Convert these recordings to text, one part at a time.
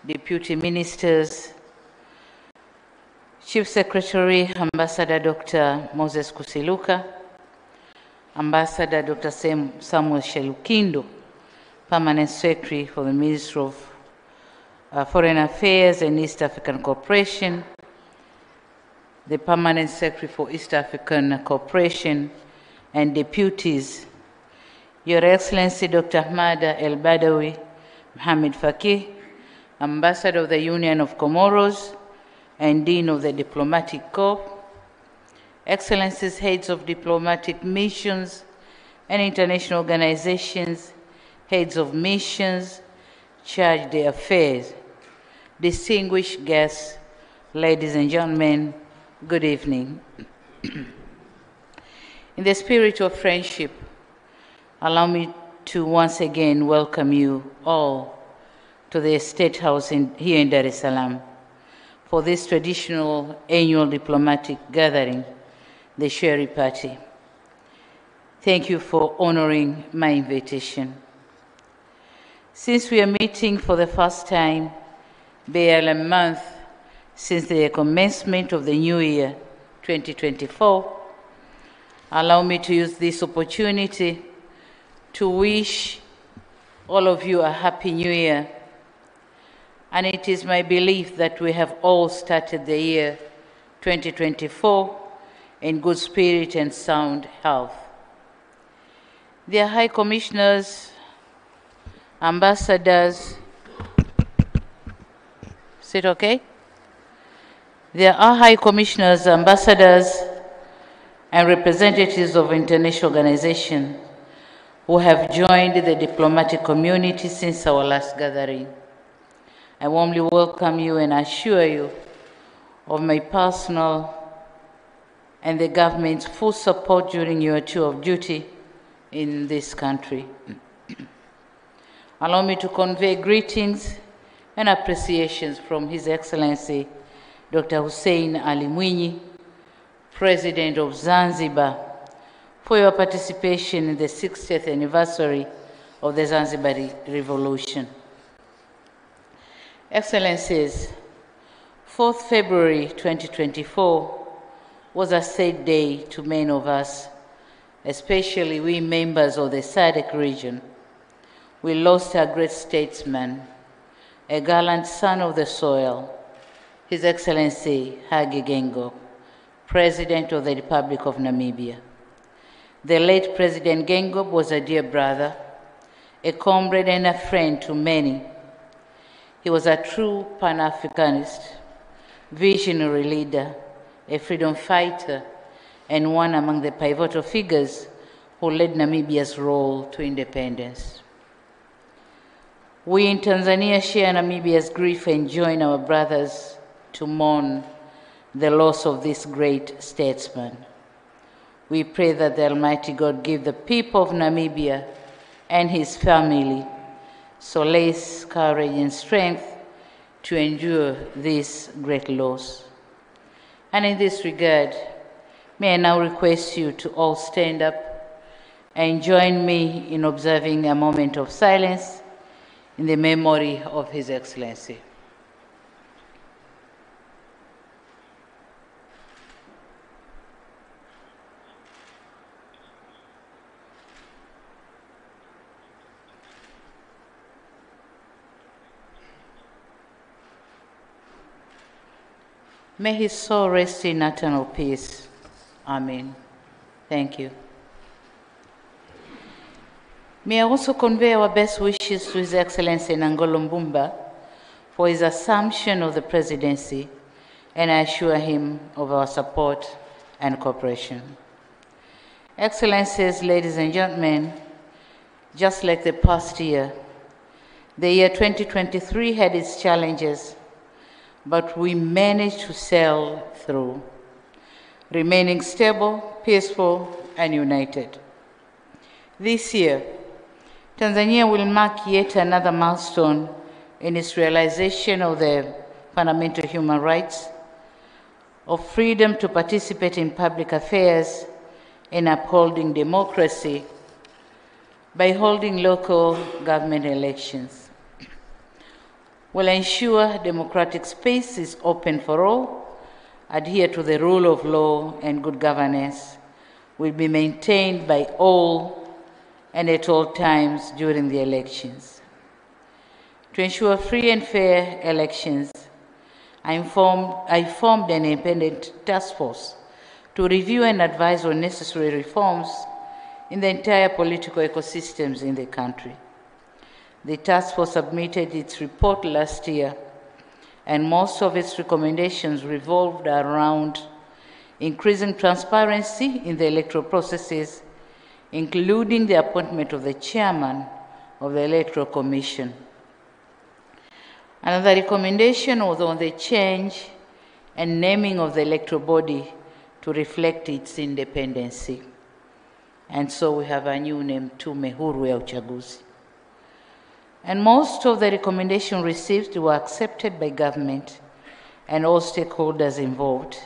Deputy Ministers, Chief Secretary, Ambassador Dr. Moses Kusiluka, Ambassador Dr. Samuel Shelukindo, Permanent Secretary for the Ministry of Foreign Affairs and East African Cooperation, the Permanent Secretary for East African Cooperation, and deputies, Your Excellency Dr. Ahmada El Badawi Mohamed Faki, Ambassador of the Union of Comoros and Dean of the Diplomatic Corps, Excellencies, heads of diplomatic missions and international organizations, heads of missions, chargé d'affaires, distinguished guests, ladies and gentlemen, good evening. In the spirit of friendship, allow me to once again welcome you all to the State House here in Dar es Salaam for this traditional annual diplomatic gathering, the Sherry Party. Thank you for honoring my invitation. Since we are meeting for the first time, barely a month since the commencement of the new year, 2024, allow me to use this opportunity to wish all of you a happy new year. And it is my belief that we have all started the year 2024 in good spirit and sound health. Dear High Commissioners, Ambassadors, is it okay? There are High Commissioners, Ambassadors, and representatives of international organizations who have joined the diplomatic community since our last gathering. I warmly welcome you and assure you of my personal and the government's full support during your tour of duty in this country. Allow me to convey greetings and appreciations from His Excellency Dr. Hussein Ali Mwinyi, President of Zanzibar, for your participation in the 60th anniversary of the Zanzibari Revolution. Excellencies, 4th February 2024 was a sad day to many of us, especially we members of the SADC region. We lost a great statesman, a gallant son of the soil, His Excellency Hage Geingob, President of the Republic of Namibia. The late President Geingob was a dear brother, a comrade and a friend to many. He was a true Pan-Africanist, visionary leader, a freedom fighter, and one among the pivotal figures who led Namibia's role to independence. We in Tanzania share Namibia's grief and join our brothers to mourn the loss of this great statesman. We pray that the Almighty God give the people of Namibia and his family solace, courage, and strength to endure this great loss. And in this regard, may I now request you to all stand up and join me in observing a moment of silence in the memory of His Excellency. May his soul rest in eternal peace. Amen. Thank you. May I also convey our best wishes to His Excellency Nangolo Mbumba for his assumption of the presidency, and I assure him of our support and cooperation. Excellencies, ladies and gentlemen, just like the past year, the year 2023 had its challenges, but we managed to sail through, remaining stable, peaceful, and united. This year, Tanzania will mark yet another milestone in its realization of the fundamental human rights, of freedom to participate in public affairs, and upholding democracy by holding local government elections. will ensure democratic space is open for all, adhere to the rule of law and good governance, will be maintained by all and at all times during the elections. To ensure free and fair elections, I formed an independent task force to review and advise on necessary reforms in the entire political ecosystems in the country. The task force submitted its report last year, and most of its recommendations revolved around increasing transparency in the electoral processes, including the appointment of the chairman of the Electoral Commission. Another recommendation was on the change and naming of the electoral body to reflect its independency. And so we have a new name, Tume Huru ya Uchaguzi. And most of the recommendations received were accepted by government and all stakeholders involved,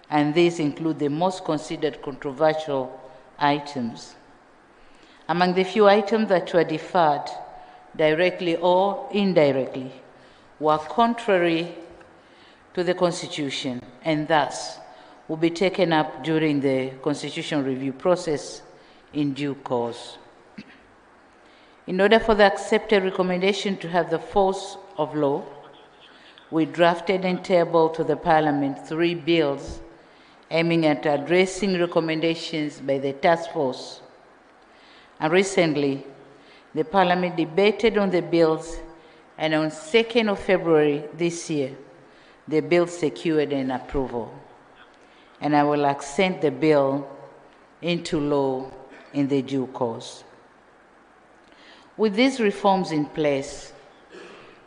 and these include the most considered controversial items. Among the few items that were deferred, directly or indirectly, were contrary to the Constitution and thus will be taken up during the Constitutional review process in due course. In order for the accepted recommendation to have the force of law, we drafted and tabled to the Parliament 3 bills aiming at addressing recommendations by the task force. And recently, the Parliament debated on the bills, and on 2nd of February this year, the bill secured an approval. And I will accent the bill into law in the due course. With these reforms in place,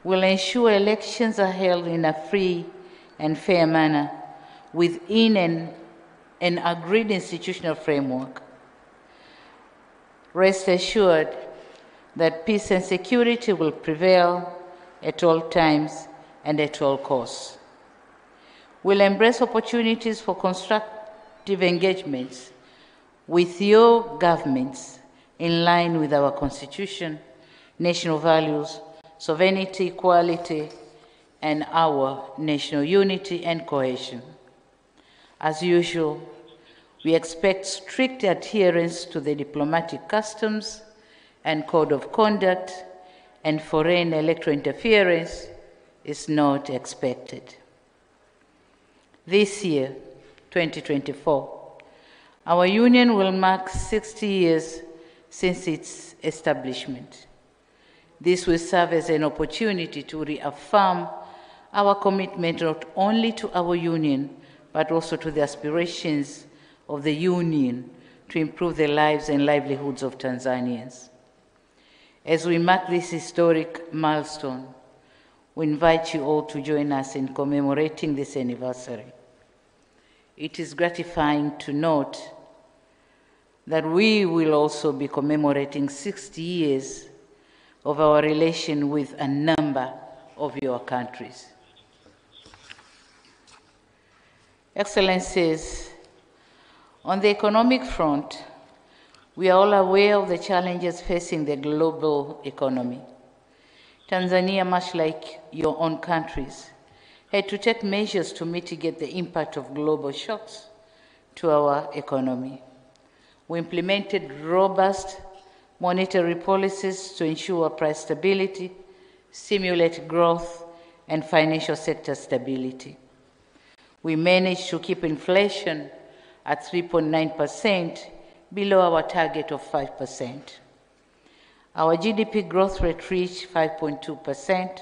we'll ensure elections are held in a free and fair manner within an agreed institutional framework. Rest assured that peace and security will prevail at all times and at all costs. We'll embrace opportunities for constructive engagements with your governments in line with our Constitution, national values, sovereignty, equality, and our national unity and cohesion. As usual, we expect strict adherence to the diplomatic customs and code of conduct, and foreign electoral interference is not expected. This year, 2024, our union will mark 60 years since its establishment. This will serve as an opportunity to reaffirm our commitment not only to our union, but also to the aspirations of the union to improve the lives and livelihoods of Tanzanians. As we mark this historic milestone, we invite you all to join us in commemorating this anniversary. It is gratifying to note that we will also be commemorating 60 years of our relation with a number of your countries. Excellencies, on the economic front, we are all aware of the challenges facing the global economy. Tanzania, much like your own countries, had to take measures to mitigate the impact of global shocks to our economy. We implemented robust monetary policies to ensure price stability, stimulate growth, and financial sector stability. We managed to keep inflation at 3.9%, below our target of 5%. Our GDP growth rate reached 5.2%,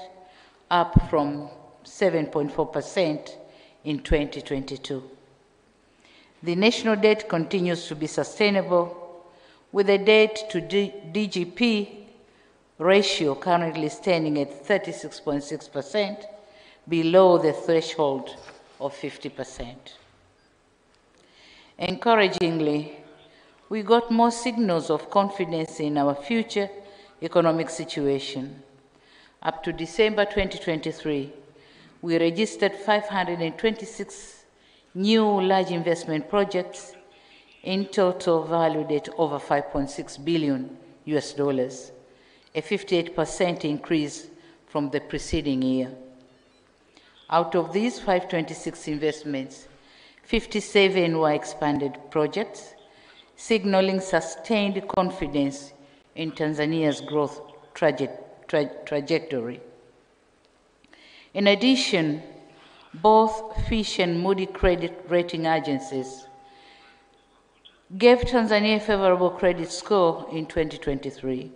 up from 7.4% in 2022. The national debt continues to be sustainable, with the debt to DGP ratio currently standing at 36.6%, below the threshold of 50%. Encouragingly, we got more signals of confidence in our future economic situation. Up to December 2023, we registered 526 new large investment projects, in total valued at over $5.6 billion, a 58% increase from the preceding year. Out of these 526 investments, 57 were expanded projects, signaling sustained confidence in Tanzania's growth trajectory. In addition, both Fitch and Moody credit rating agencies gave Tanzania a favorable credit score in 2023,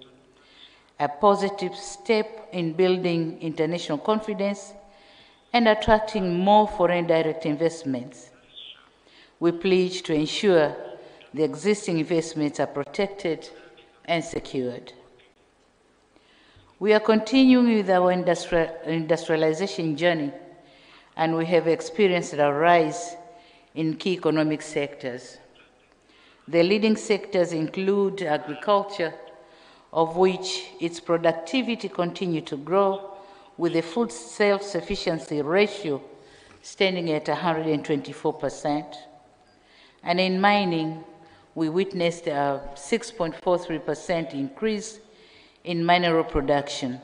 a positive step in building international confidence and attracting more foreign direct investments. We pledge to ensure the existing investments are protected and secured. We are continuing with our industrialization journey, and we have experienced a rise in key economic sectors. The leading sectors include agriculture, of which its productivity continued to grow, with the food self-sufficiency ratio standing at 124%. And in mining, we witnessed a 6.43% increase in mineral production.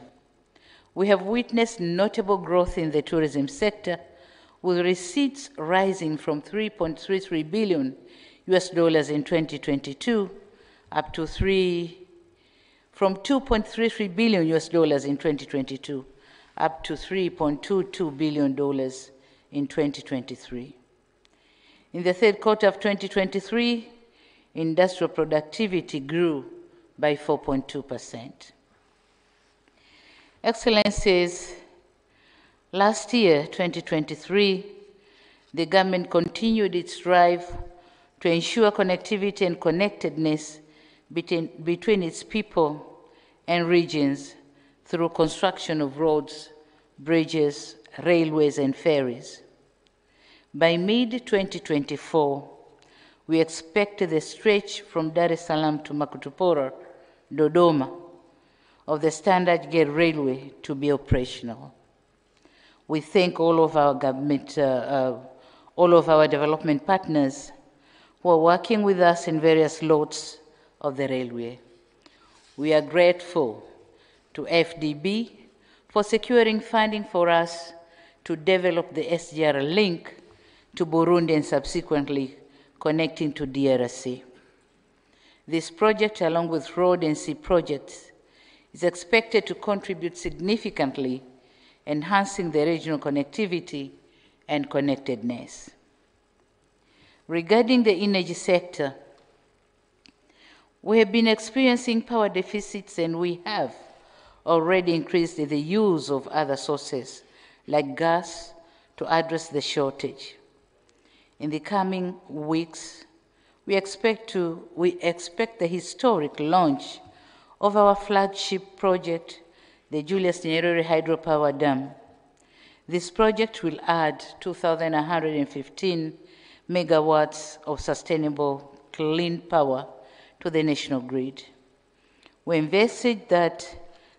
We have witnessed notable growth in the tourism sector, with receipts rising from $3.33 billion in 2022 up to from $2.33 billion in 2022 up to $3.22 billion in 2023. In the third quarter of 2023, industrial productivity grew by 4.2%. Excellencies, last year, 2023, the government continued its drive to ensure connectivity and connectedness between its people and regions through construction of roads, bridges, railways, and ferries. By mid-2024, we expect the stretch from Dar es Salaam to Makutupora, Dodoma, of the standard gauge railway to be operational. We thank all of our government, all of our development partners who are working with us in various lots of the railway. We are grateful to FDB for securing funding for us to develop the SGR link to Burundi and subsequently connecting to DRC. This project, along with road and sea projects, is expected to contribute significantly, enhancing the regional connectivity and connectedness. Regarding the energy sector, we have been experiencing power deficits, and we have already increased the use of other sources like gas to address the shortage. In the coming weeks, we expect the historic launch of our flagship project, the Julius Nyerere Hydropower Dam. This project will add 2,115 megawatts of sustainable clean power to the national grid. We envisage that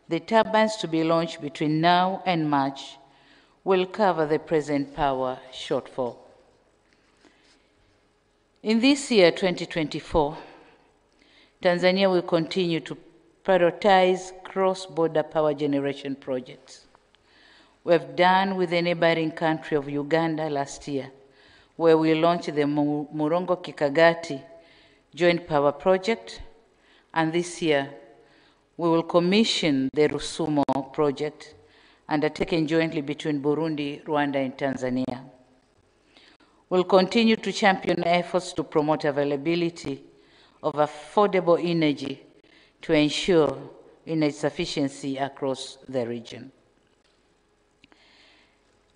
the turbines to be launched between now and March will cover the present power shortfall. In this year, 2024, Tanzania will continue to prioritize cross-border power generation projects. We have done with the neighboring country of Uganda last year, where we launched the Murongo Kikagati joint power project, and this year we will commission the Rusumo project undertaken jointly between Burundi, Rwanda, and Tanzania. We'll continue to champion efforts to promote availability of affordable energy to ensure energy sufficiency across the region.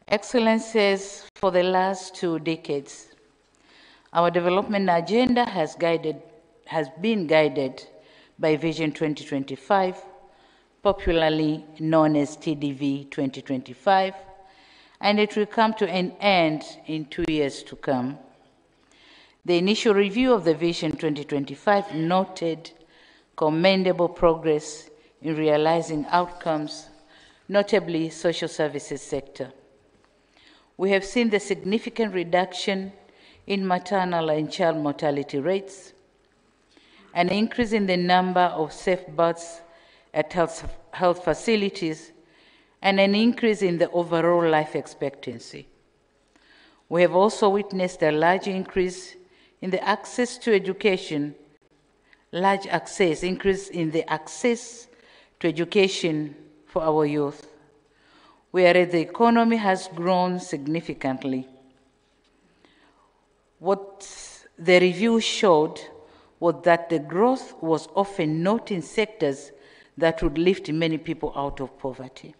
Excellencies, for the last 2 decades, our development agenda has been guided by Vision 2025, popularly known as TDV 2025, and it will come to an end in 2 years to come. The initial review of the Vision 2025 noted commendable progress in realizing outcomes, notably social services sector. We have seen the significant reduction in maternal and child mortality rates, an increase in the number of safe births at health facilities, and an increase in the overall life expectancy. We have also witnessed a large increase in the access to education, increase in the access to education for our youth, whereas the economy has grown significantly. What the review showed was that the growth was often not in sectors that would lift many people out of poverty.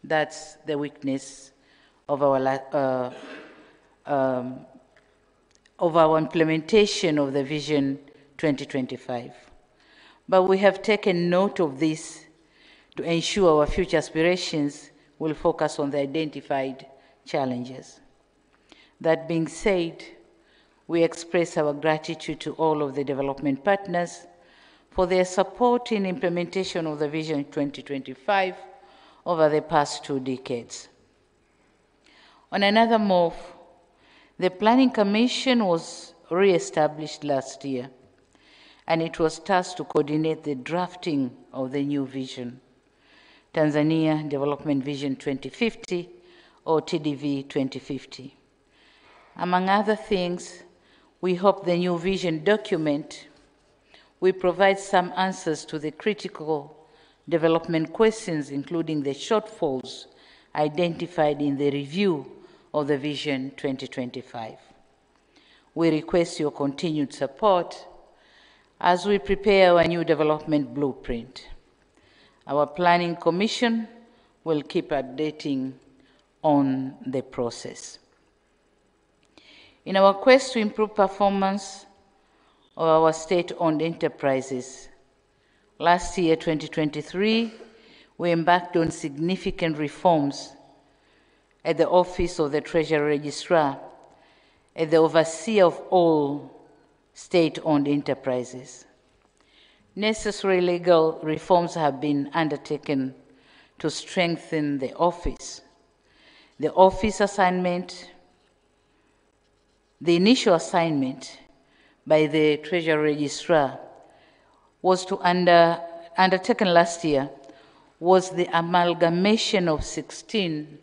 That's the weakness of our implementation of the Vision 2025. But we have taken note of this to ensure our future aspirations will focus on the identified challenges. That being said, we express our gratitude to all of the development partners for their support in implementation of the Vision 2025 over the past 2 decades. On another move, the Planning Commission was re-established last year, and it was tasked to coordinate the drafting of the new vision, Tanzania Development Vision 2050, or TDV 2050. Among other things, we hope the new vision document will provide some answers to the critical development questions, including the shortfalls identified in the review of the Vision 2025. We request your continued support as we prepare our new development blueprint. Our Planning Commission will keep updating on the process. In our quest to improve performance of our state-owned enterprises, last year, 2023, we embarked on significant reforms at the Office of the Treasury Registrar, as the overseer of all state-owned enterprises. Necessary legal reforms have been undertaken to strengthen the office. The office assignment, the initial assignment by the Treasury Registrar was undertaken last year, was the amalgamation of 16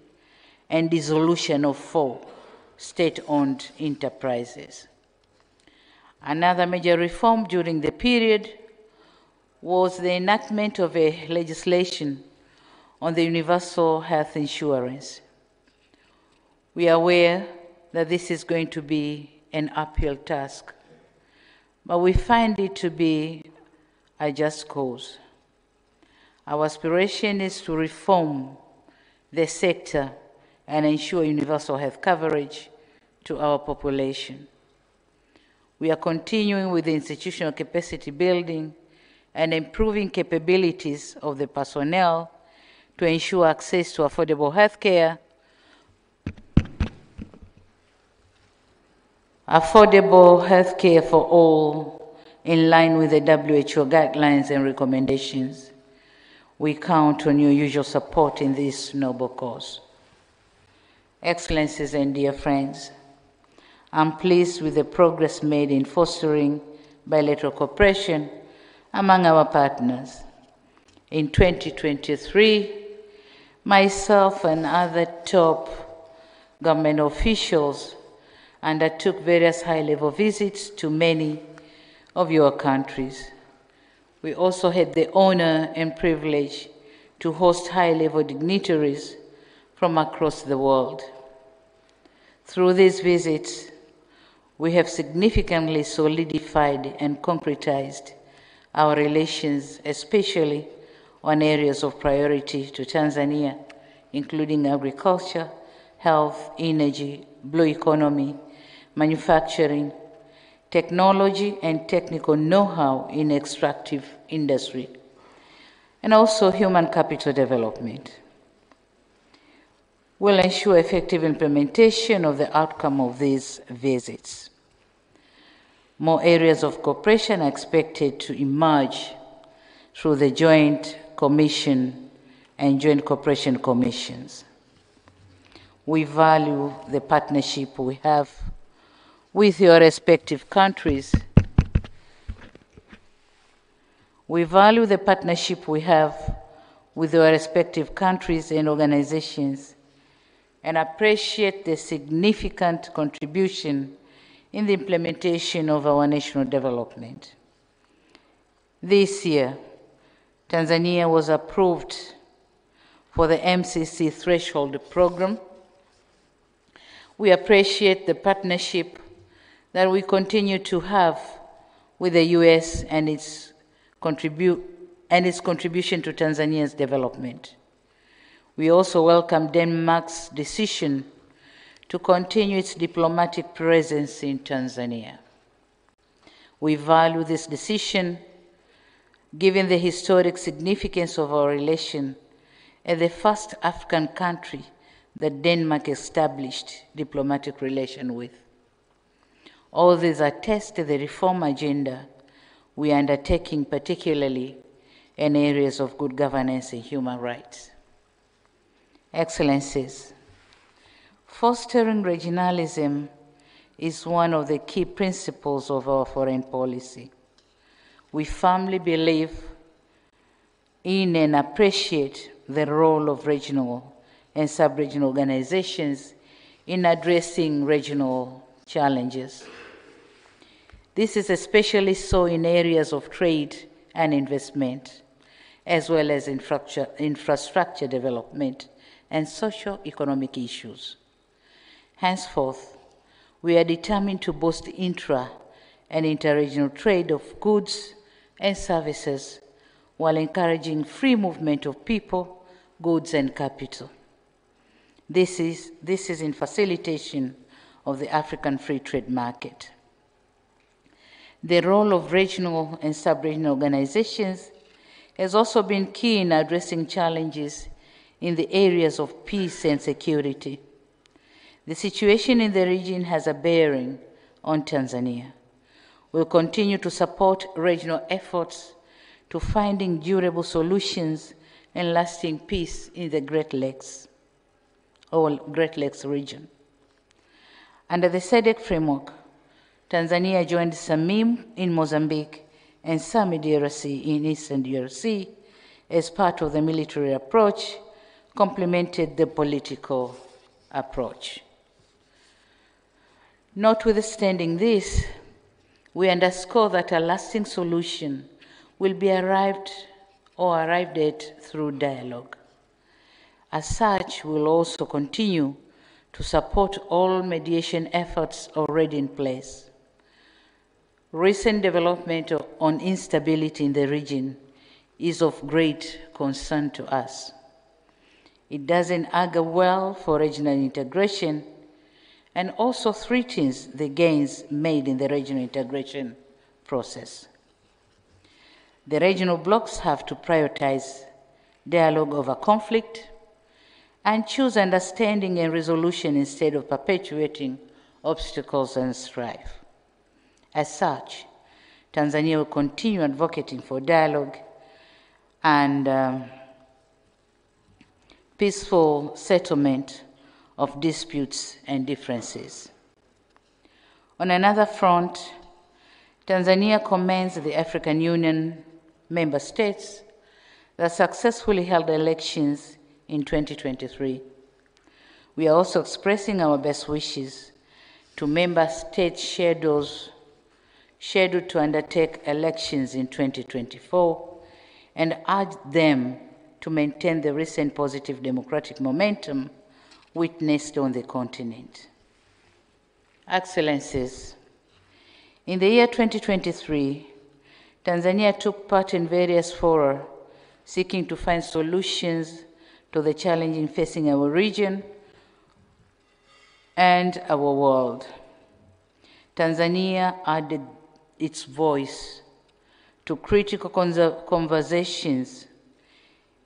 and dissolution of 4 state-owned enterprises. Another major reform during the period was the enactment of a legislation on the universal health insurance. We are aware that this is going to be an uphill task, but we find it to be a just cause. Our aspiration is to reform the sector and ensure universal health coverage to our population. We are continuing with the institutional capacity building and improving capabilities of the personnel to ensure access to affordable health care, for all, in line with the WHO guidelines and recommendations. We count on your usual support in this noble cause. Excellencies and dear friends, I'm pleased with the progress made in fostering bilateral cooperation among our partners. In 2023, myself and other top government officials undertook various high-level visits to many of your countries. We also had the honor and privilege to host high-level dignitaries from across the world. Through these visits, we have significantly solidified and concretized our relations, especially on areas of priority to Tanzania, including agriculture, health, energy, blue economy, manufacturing, technology and technical know-how in extractive industry, and also human capital development. We'll ensure effective implementation of the outcome of these visits. More areas of cooperation are expected to emerge through the Joint Commission and Joint Cooperation Commissions. We value the partnership we have with your respective countries. We value the partnership we have with our respective countries and organizations, and appreciate the significant contribution in the implementation of our national development. This year, Tanzania was approved for the MCC Threshold Program. We appreciate the partnership that we continue to have with the US and its contribution to Tanzania's development. We also welcome Denmark's decision to continue its diplomatic presence in Tanzania. We value this decision given the historic significance of our relation as the first African country that Denmark established diplomatic relations with. All these attest to the reform agenda we are undertaking, particularly in areas of good governance and human rights. Excellencies, fostering regionalism is one of the key principles of our foreign policy. We firmly believe in and appreciate the role of regional and sub-regional organizations in addressing regional challenges. This is especially so in areas of trade and investment, as well as infrastructure development and socio-economic issues. Henceforth, we are determined to boost intra- and interregional trade of goods and services while encouraging free movement of people, goods, and capital. This is in facilitation of the African free trade market. The role of regional and sub-regional organizations has also been key in addressing challenges in the areas of peace and security. The situation in the region has a bearing on Tanzania. We'll continue to support regional efforts to finding durable solutions and lasting peace in the Great Lakes region. Under the SADC framework, Tanzania joined SAMIM in Mozambique and SAMI DRC in Eastern DRC as part of the military approach, complemented the political approach. Notwithstanding this, we underscore that a lasting solution will be arrived at through dialogue. As such, we will also continue to support all mediation efforts already in place. Recent development on instability in the region is of great concern to us. It doesn't augur well for regional integration and also threatens the gains made in the regional integration process. The regional blocs have to prioritize dialogue over conflict and choose understanding and resolution instead of perpetuating obstacles and strife. As such, Tanzania will continue advocating for dialogue and peaceful settlement of disputes and differences. On another front, Tanzania commends the African Union member states that successfully held elections in 2023. We are also expressing our best wishes to member states scheduled to undertake elections in 2024 and urge them to maintain the recent positive democratic momentum witnessed on the continent. Excellencies, in the year 2023, Tanzania took part in various fora seeking to find solutions to the challenges facing our region and our world. Tanzania added its voice to critical conversations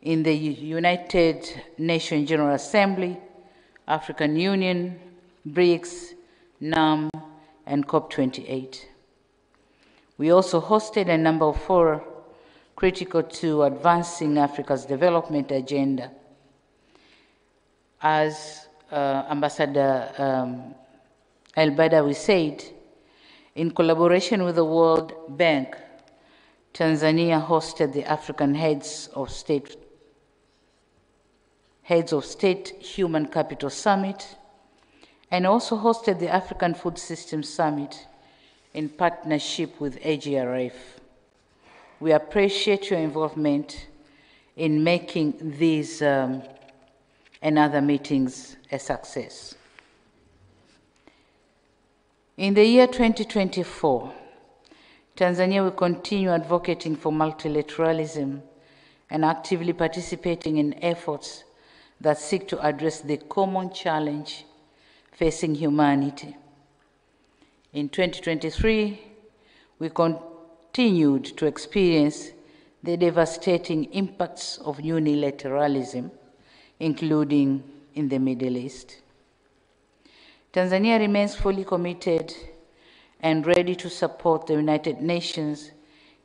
in the United Nations General Assembly, African Union, BRICS, NAM, and COP28. We also hosted a number of fora critical to advancing Africa's development agenda. As Ambassador El-Badawi said, in collaboration with the World Bank, Tanzania hosted the African Heads of State Heads of State Human Capital Summit, and also hosted the African Food Systems Summit in partnership with AGRF. We appreciate your involvement in making these and other meetings a success. In the year 2024, Tanzania will continue advocating for multilateralism and actively participating in efforts that seek to address the common challenge facing humanity. In 2023, we continued to experience the devastating impacts of unilateralism, including in the Middle East. Tanzania remains fully committed and ready to support the United Nations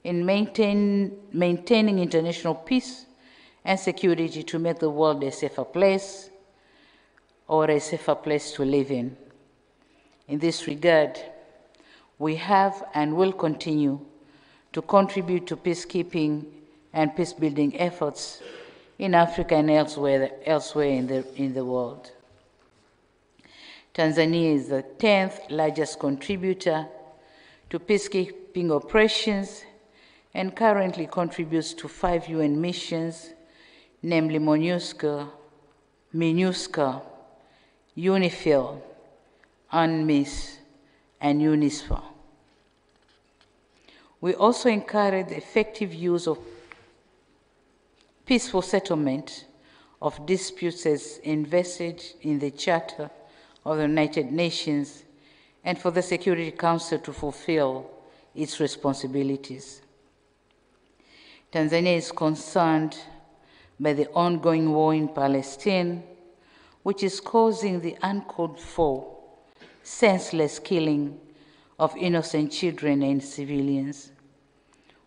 in maintaining international peace and security to make the world a safer place or a safer place to live in. In this regard, we have and will continue to contribute to peacekeeping and peace-building efforts in Africa and elsewhere in the world. Tanzania is the 10th largest contributor to peacekeeping operations and currently contributes to 5 UN missions, namely MONUSCO, MINUSCA, UNIFIL, UNMISS, and UNISFA. We also encourage the effective use of peaceful settlement of disputes as invested in the Charter of the United Nations and for the Security Council to fulfill its responsibilities. Tanzania is concerned by the ongoing war in Palestine, which is causing the uncalled for, senseless killing of innocent children and civilians.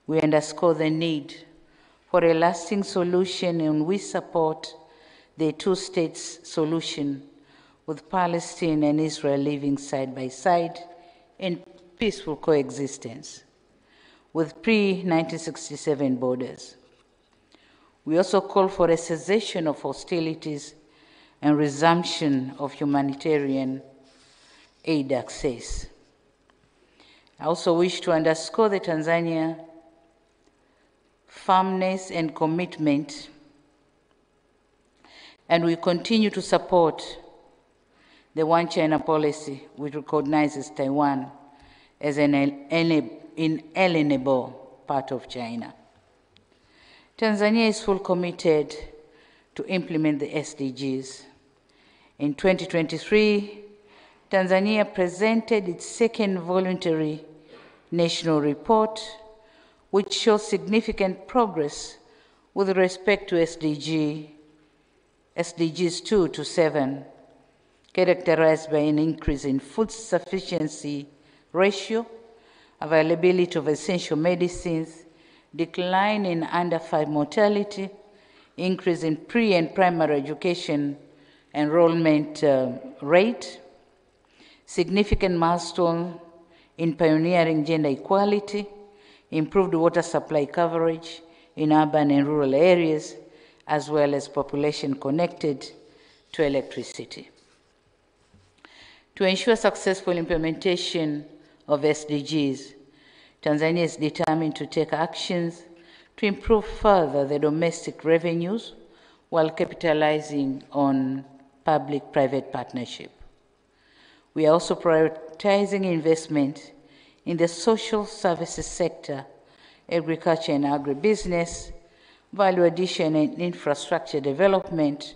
We underscore the need for a lasting solution, and we support the two-state solution with Palestine and Israel living side by side in peaceful coexistence with pre-1967 borders. We also call for a cessation of hostilities and resumption of humanitarian aid access. I also wish to underscore the Tanzania firmness and commitment, and we continue to support the One China policy, which recognizes Taiwan as an inalienable part of China. Tanzania is fully committed to implement the SDGs. In 2023, Tanzania presented its second voluntary national report, which shows significant progress with respect to SDGs 2 to 7, characterized by an increase in food sufficiency ratio, availability of essential medicines, decline in under 5 mortality, increase in pre- and primary education enrollment rate, significant milestone in pioneering gender equality, improved water supply coverage in urban and rural areas, as well as population connected to electricity. To ensure successful implementation of SDGs, Tanzania is determined to take actions to improve further the domestic revenues while capitalizing on public-private partnership. We are also prioritizing investment in the social services sector, agriculture and agribusiness, value addition and infrastructure development,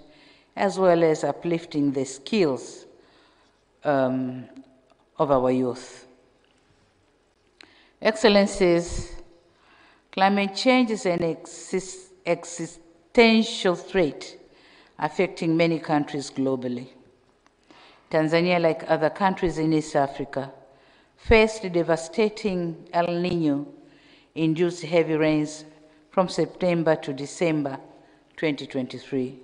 as well as uplifting the skills of our youth. Excellencies, climate change is an existential threat affecting many countries globally. Tanzania, like other countries in East Africa, faced devastating El Niño-induced heavy rains from September to December 2023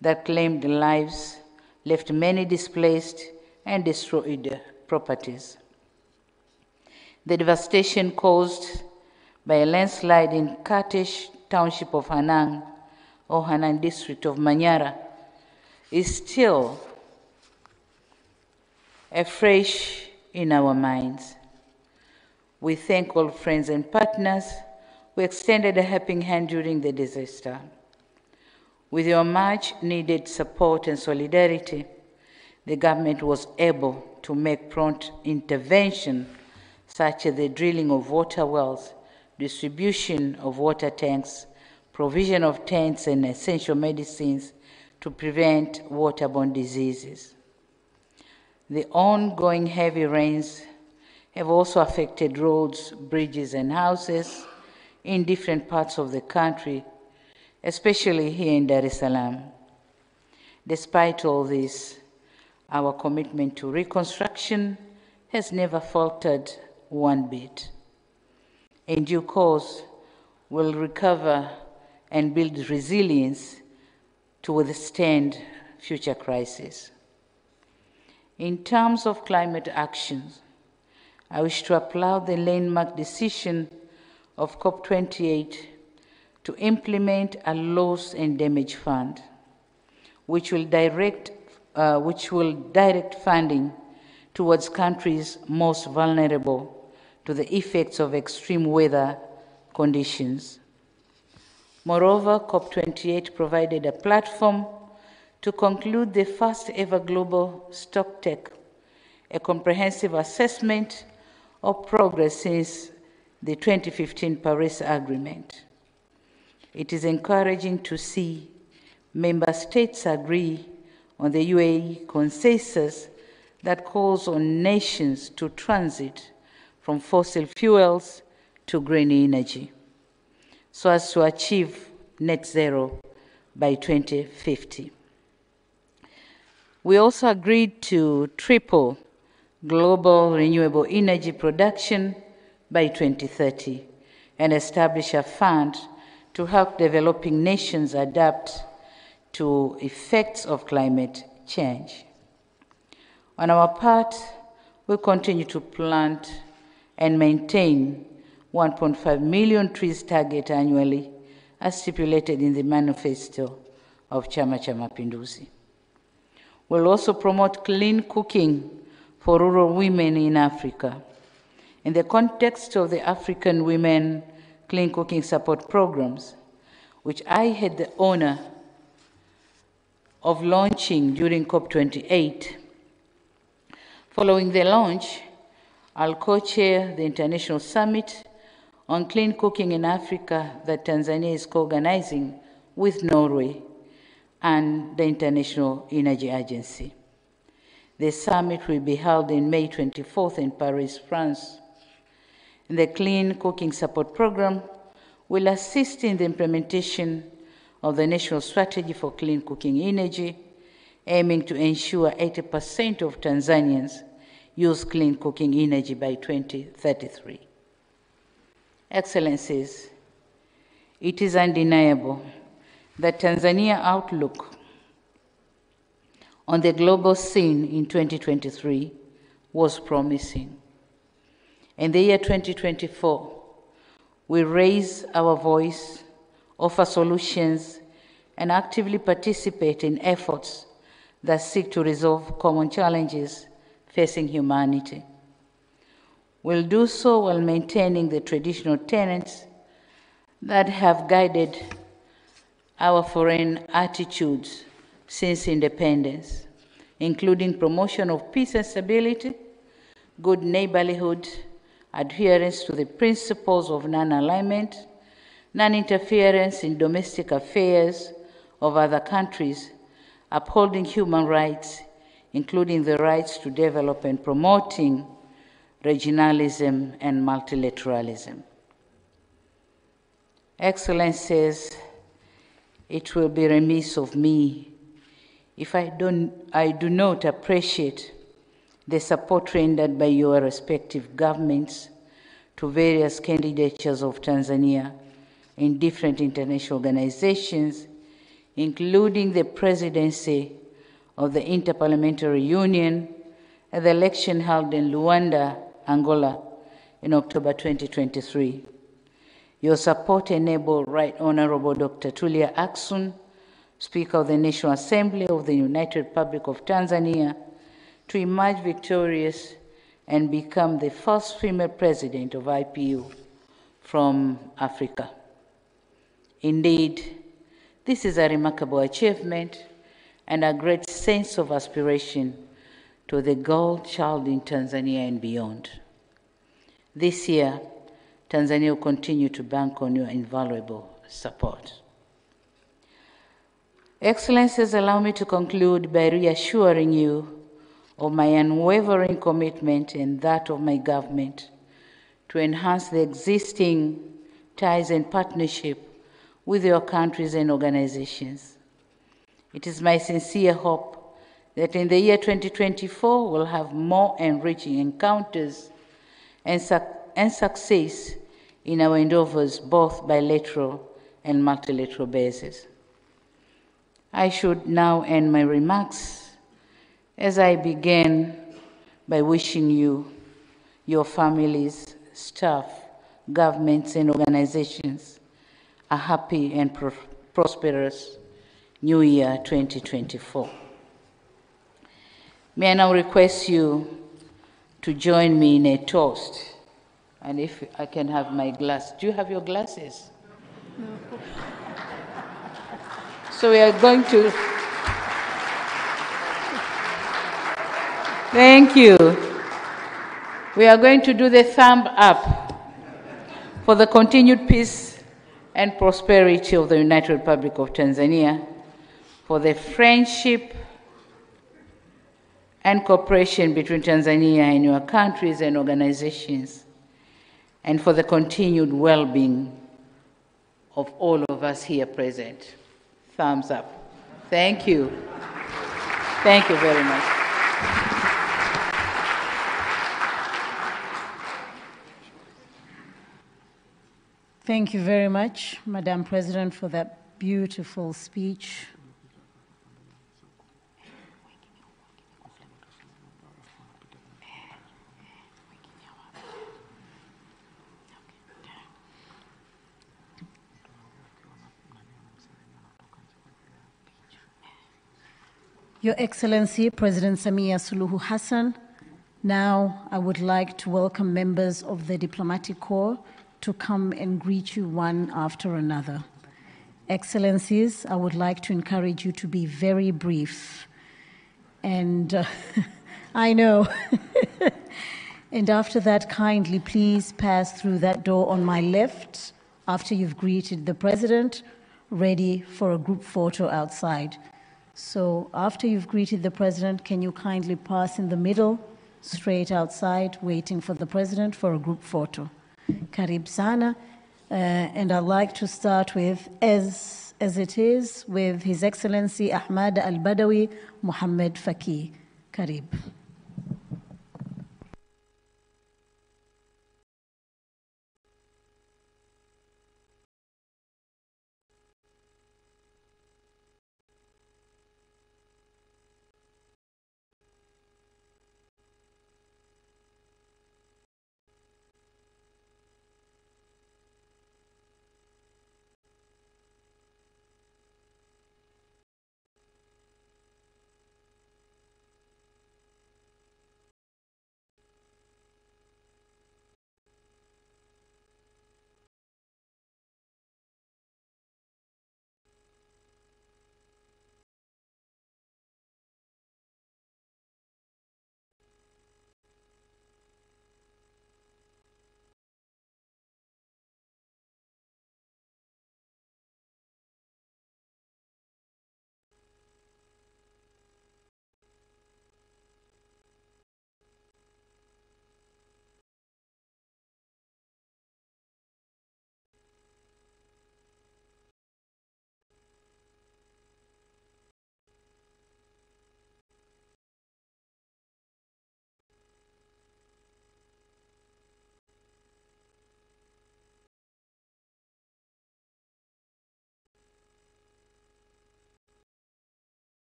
that claimed lives, left many displaced, and destroyed properties. The devastation caused by a landslide in Katesh township of Hanang Ohanan district of Manyara is still afresh in our minds. We thank all friends and partners who extended a helping hand during the disaster. With your much needed support and solidarity, the government was able to make prompt intervention, such as the drilling of water wells, distribution of water tanks, provision of tents and essential medicines to prevent waterborne diseases. The ongoing heavy rains have also affected roads, bridges, and houses in different parts of the country, especially here in Dar es Salaam. Despite all this, our commitment to reconstruction has never faltered one bit. In due course, we'll recover and build resilience to withstand future crises. In terms of climate actions, I wish to applaud the landmark decision of COP28 to implement a loss and damage fund, which will direct funding towards countries most vulnerable to the effects of extreme weather conditions. Moreover, COP28 provided a platform to conclude the first ever global stocktake, a comprehensive assessment of progress since the 2015 Paris Agreement. It is encouraging to see member states agree on the UAE consensus that calls on nations to transit from fossil fuels to green energy, so as to achieve net zero by 2050. We also agreed to triple global renewable energy production by 2030 and establish a fund to help developing nations adapt to effects of climate change. On our part, we'll continue to plant and maintain 1.5 million trees target annually, as stipulated in the manifesto of Chama cha Mapinduzi. We'll also promote clean cooking for rural women in Africa. In the context of the African Women Clean Cooking Support Programs, which I had the honor of launching during COP28. Following the launch, I'll co-chair the International Summit on Clean Cooking in Africa that Tanzania is co-organizing with Norway and the International Energy Agency. The summit will be held in May 24th in Paris, France. The Clean Cooking Support Program will assist in the implementation of the National Strategy for Clean Cooking Energy, aiming to ensure 80% of Tanzanians use clean cooking energy by 2033. Excellencies, it is undeniable that Tanzania's outlook on the global scene in 2023 was promising. In the year 2024, we raise our voice, offer solutions, and actively participate in efforts that seek to resolve common challenges facing humanity. We'll do so while maintaining the traditional tenets that have guided our foreign attitudes since independence, including promotion of peace and stability, good neighborhood, adherence to the principles of non-alignment, non-interference in domestic affairs of other countries, upholding human rights, including the rights to develop, and promoting regionalism and multilateralism. Excellencies, it will be remiss of me if I do not appreciate the support rendered by your respective governments to various candidatures of Tanzania in different international organizations, including the presidency of the Interparliamentary Union and the election held in Luanda, Angola, in October 2023. Your support enabled Right Honorable Dr. Tulia Ackson, Speaker of the National Assembly of the United Republic of Tanzania, to emerge victorious and become the first female president of IPU from Africa. Indeed, this is a remarkable achievement and a great sense of aspiration to the girl child in Tanzania and beyond. This year, Tanzania will continue to bank on your invaluable support. Excellencies, allow me to conclude by reassuring you of my unwavering commitment and that of my government to enhance the existing ties and partnership with your countries and organizations. It is my sincere hope that in the year 2024 we'll have more enriching encounters and success in our endeavors, both bilateral and multilateral basis. I should now end my remarks as I begin by wishing you, your families, staff, governments, and organizations a happy and prosperous New Year 2024. May I now request you to join me in a toast. And if I can have my glass. Do you have your glasses? No. So we are going to... Thank you. We are going to do the thumb up for the continued peace and prosperity of the United Republic of Tanzania, for the friendship and cooperation between Tanzania and your countries and organizations, and for the continued well-being of all of us here present. Thumbs up. Thank you. Thank you very much. Thank you very much, Madam President, for that beautiful speech. Your Excellency, President Samia Suluhu Hassan, now I would like to welcome members of the Diplomatic Corps to come and greet you one after another. Excellencies, I would like to encourage you to be very brief. And I know. And after that, kindly please pass through that door on my left after you've greeted the President, ready for a group photo outside. So after you've greeted the President, can you kindly pass in the middle, straight outside, waiting for the President for a group photo. Karib sana. And I'd like to start with, as it is, with His Excellency Ahmad Al-Badawi Muhammad Faki. Karib.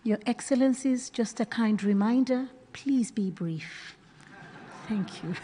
Your Excellencies, just a kind reminder, please be brief. Thank you.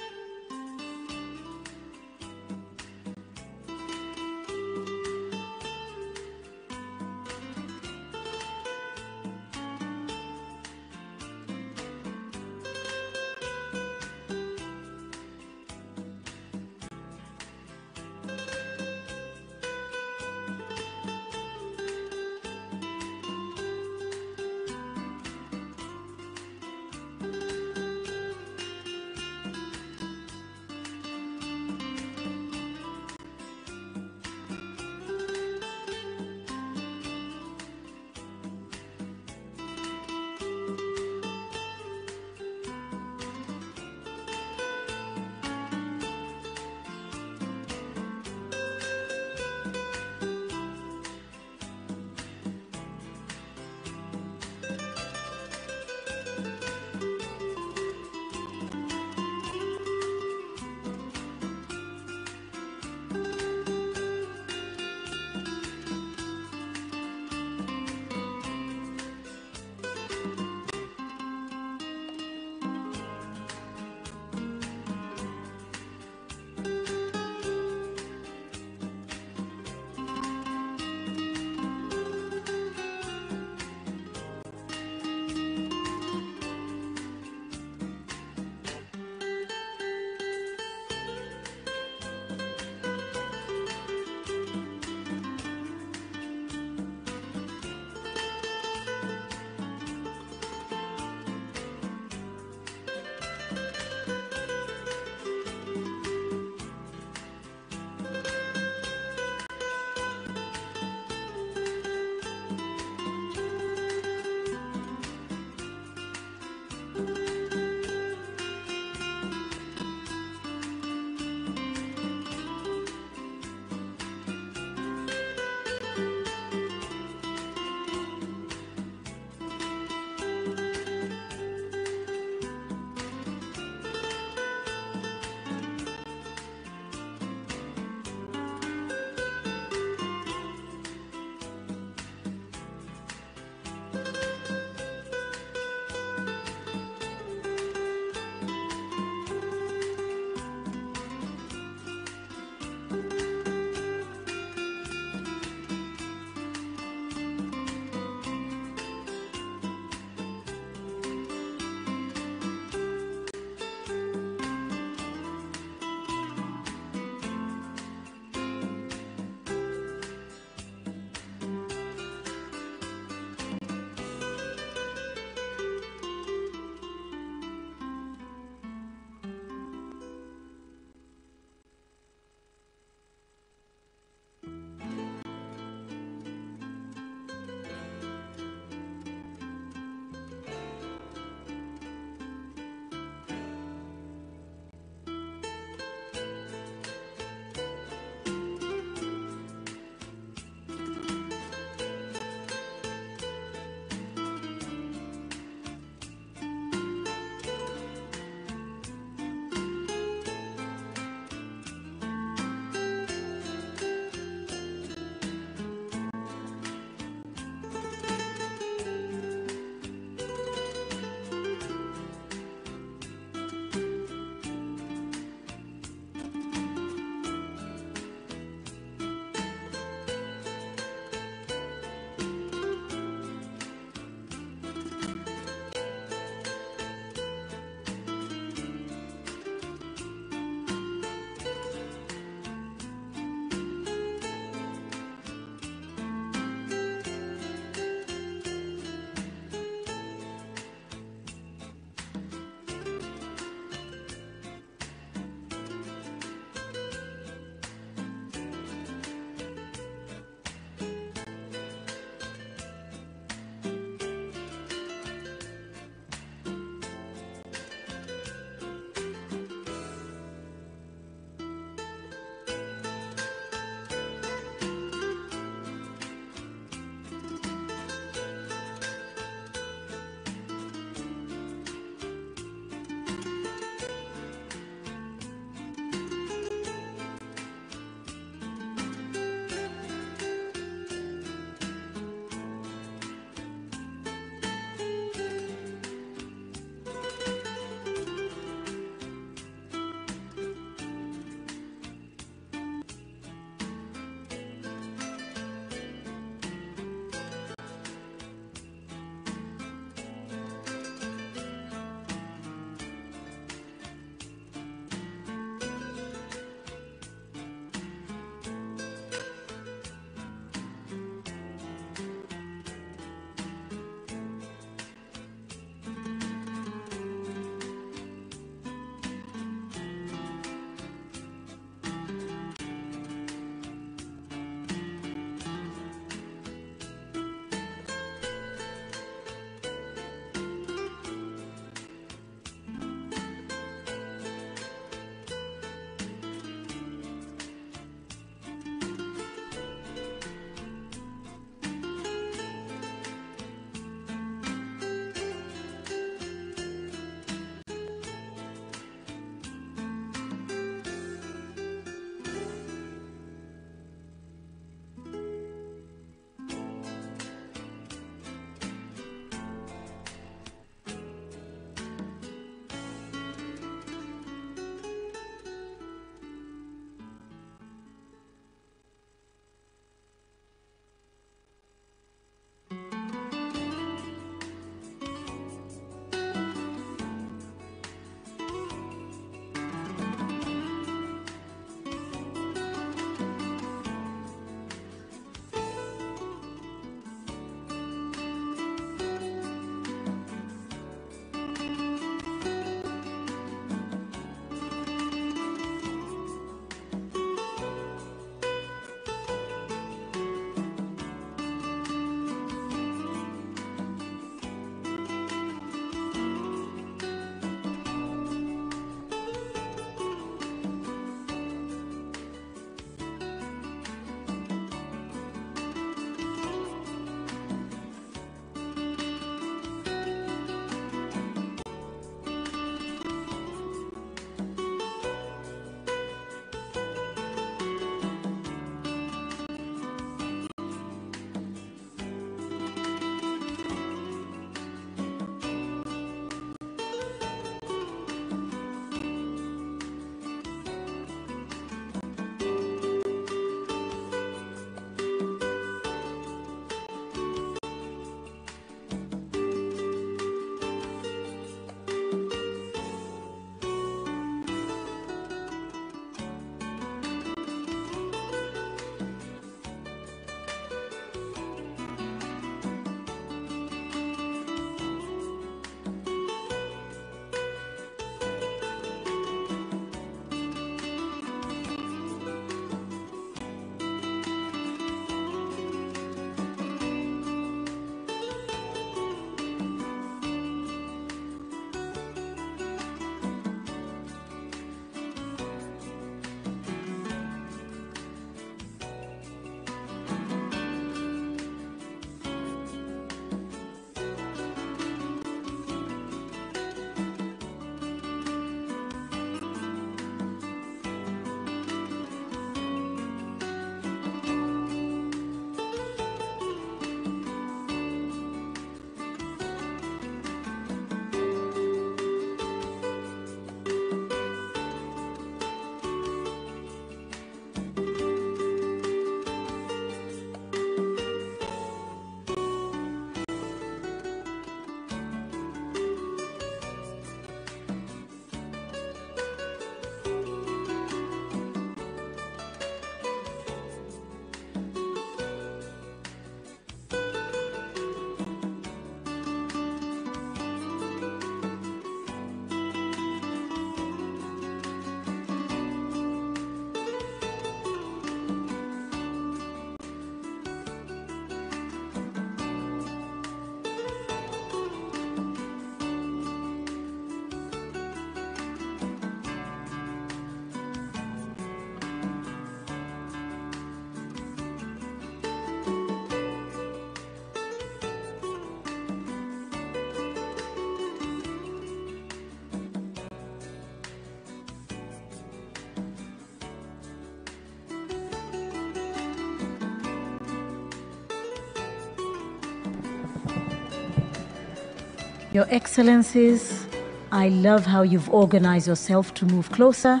Your Excellencies, I love how you've organized yourself to move closer.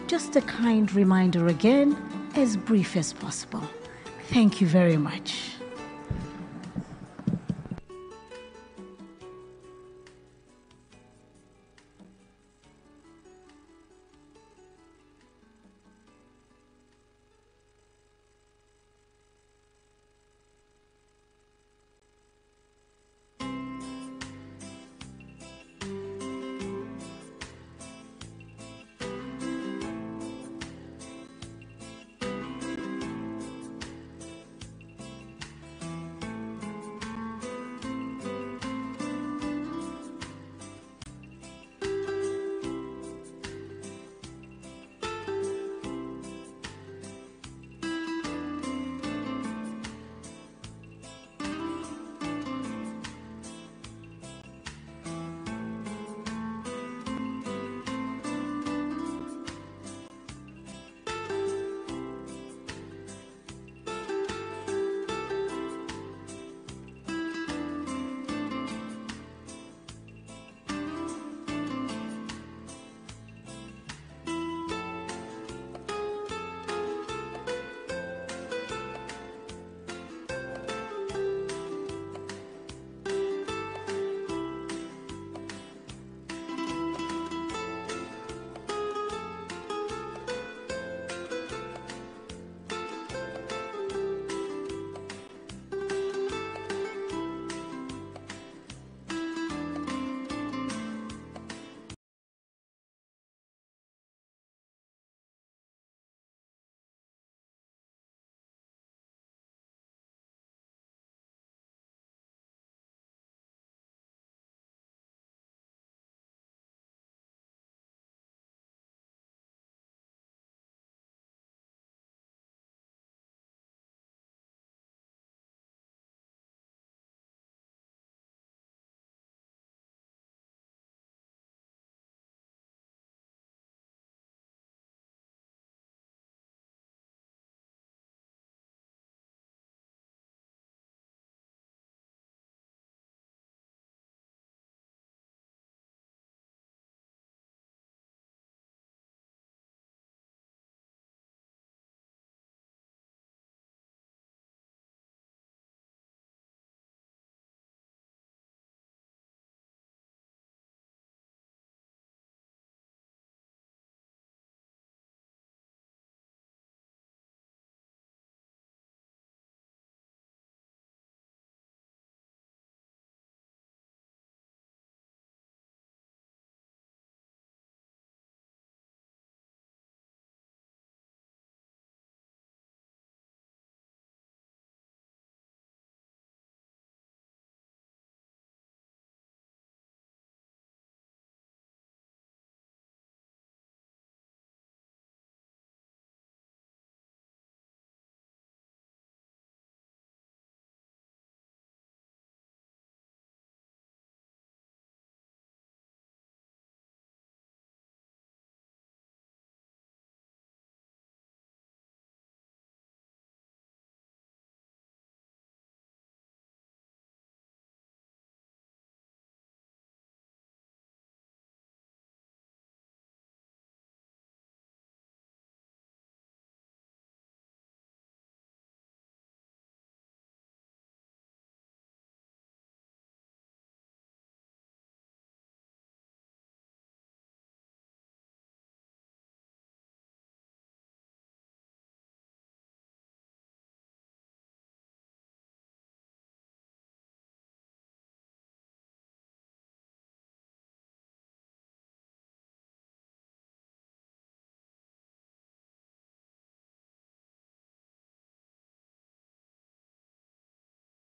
Just a kind reminder again, as brief as possible. Thank you very much.